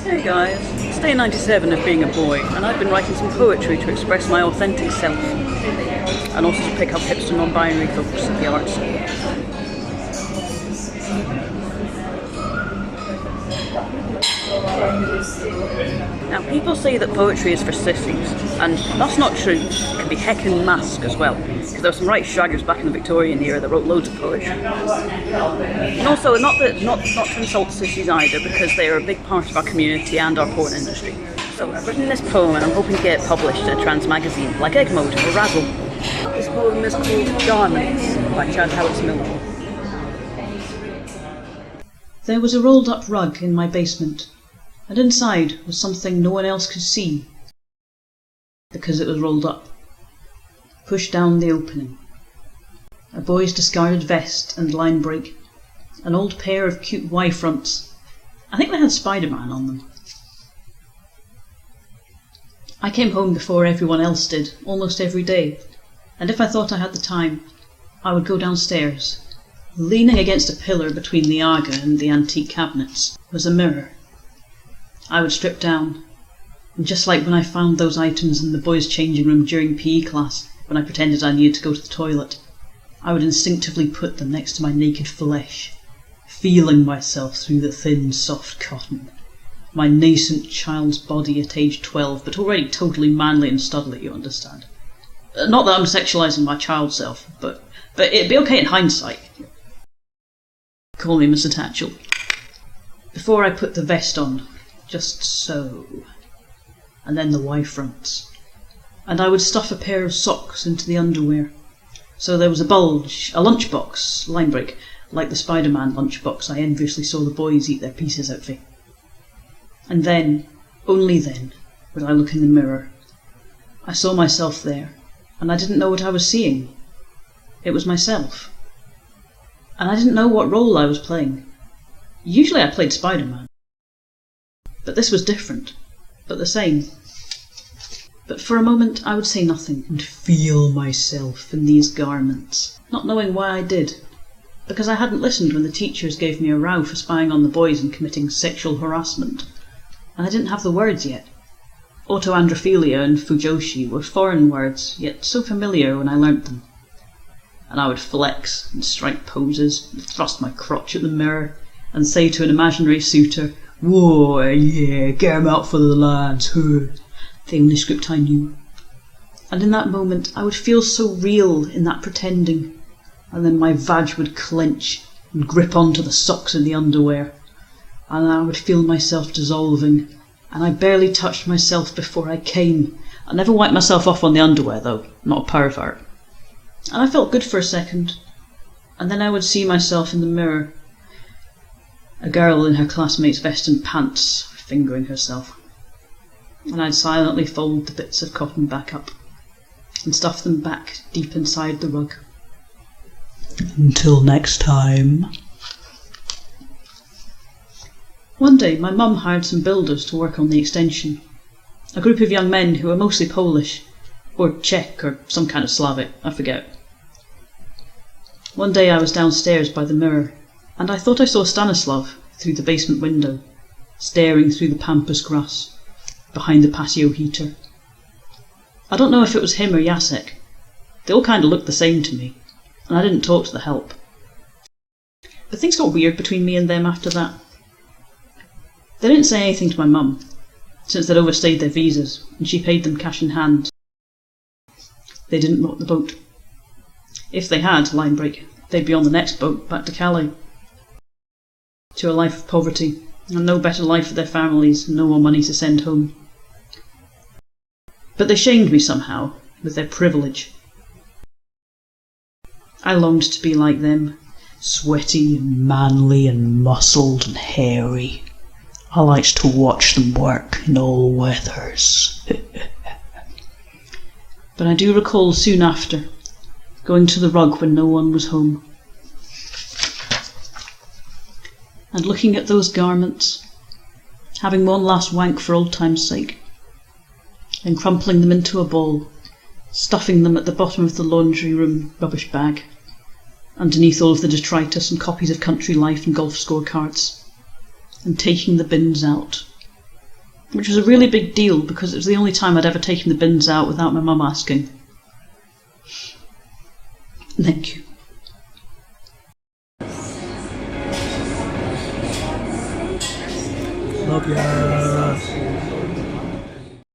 Hey guys, it's day 97 of being a boy, and I've been writing some poetry to express my authentic self, and also to pick up hipster non-binary folks at the arts. Now, people say that poetry is for sissies, and that's not true. It can be heckin' mask as well, because there were some right shaggers back in the Victorian era that wrote loads of poetry. And also, not to insult sissies either, because they are a big part of our community and our porn industry. So I've written this poem and I'm hoping to get it published in a trans magazine, like Egg Mode or Razzle. This poem is called Garments by Chad Howitz Miller. There was a rolled up rug in my basement, and inside was something no one else could see, because it was rolled up. Pushed down the opening. A boy's discarded vest and line break. An old pair of cute Y fronts. I think they had Spider-Man on them. I came home before everyone else did, almost every day, and if I thought I had the time, I would go downstairs. Leaning against a pillar between the Aga and the antique cabinets was a mirror. I would strip down, and just like when I found those items in the boys' changing room during PE class, when I pretended I needed to go to the toilet, I would instinctively put them next to my naked flesh, feeling myself through the thin, soft cotton. My nascent child's body at age 12, but already totally manly and studly, you understand. Not that I'm sexualising my child self, but it'd be okay in hindsight. Call me Mr. Tatchell. Before I put the vest on, just so, and then the Y fronts, and I would stuff a pair of socks into the underwear, so there was a bulge, a lunchbox, line break, like the Spider-Man lunchbox I enviously saw the boys eat their pieces out of. And then, only then, would I look in the mirror. I saw myself there, and I didn't know what I was seeing. It was myself. And I didn't know what role I was playing. Usually I played Spider-Man. But this was different, but the same. But for a moment I would say nothing and feel myself in these garments, not knowing why I did, because I hadn't listened when the teachers gave me a row for spying on the boys and committing sexual harassment, and I didn't have the words yet. Autoandrophilia and fujoshi were foreign words, yet so familiar when I learnt them. And I would flex and strike poses, and thrust my crotch at the mirror, and say to an imaginary suitor, "Whoa, yeah, get 'em out for the lads, the only script I knew." And in that moment I would feel so real in that pretending, and then my vag would clench and grip onto the socks and the underwear, and I would feel myself dissolving, and I barely touched myself before I came. I never wiped myself off on the underwear though, not a pervert. And I felt good for a second, and then I would see myself in the mirror. A girl in her classmate's vest and pants, fingering herself. And I'd silently fold the bits of cotton back up, and stuff them back deep inside the rug. Until next time. One day my mum hired some builders to work on the extension. A group of young men who were mostly Polish, or Czech, or some kind of Slavic, I forget. One day I was downstairs by the mirror, and I thought I saw Stanislav through the basement window, staring through the pampas grass, behind the patio heater. I don't know if it was him or Jacek. They all kind of looked the same to me, and I didn't talk to the help. But things got weird between me and them after that. They didn't say anything to my mum, since they'd overstayed their visas, and she paid them cash in hand. They didn't rock the boat. If they had, line break, they'd be on the next boat back to Calais. To a life of poverty, and no better life for their families, and no more money to send home. But they shamed me somehow, with their privilege. I longed to be like them, sweaty and manly and muscled and hairy. I liked to watch them work in all weathers. But I do recall soon after, going to the rug when no one was home, and looking at those garments, having one last wank for old time's sake, then crumpling them into a ball, stuffing them at the bottom of the laundry room rubbish bag, underneath all of the detritus and copies of Country Life and golf scorecards, and taking the bins out which was a really big deal because it was the only time I'd ever taken the bins out without my mum asking. Thank you. Love ya.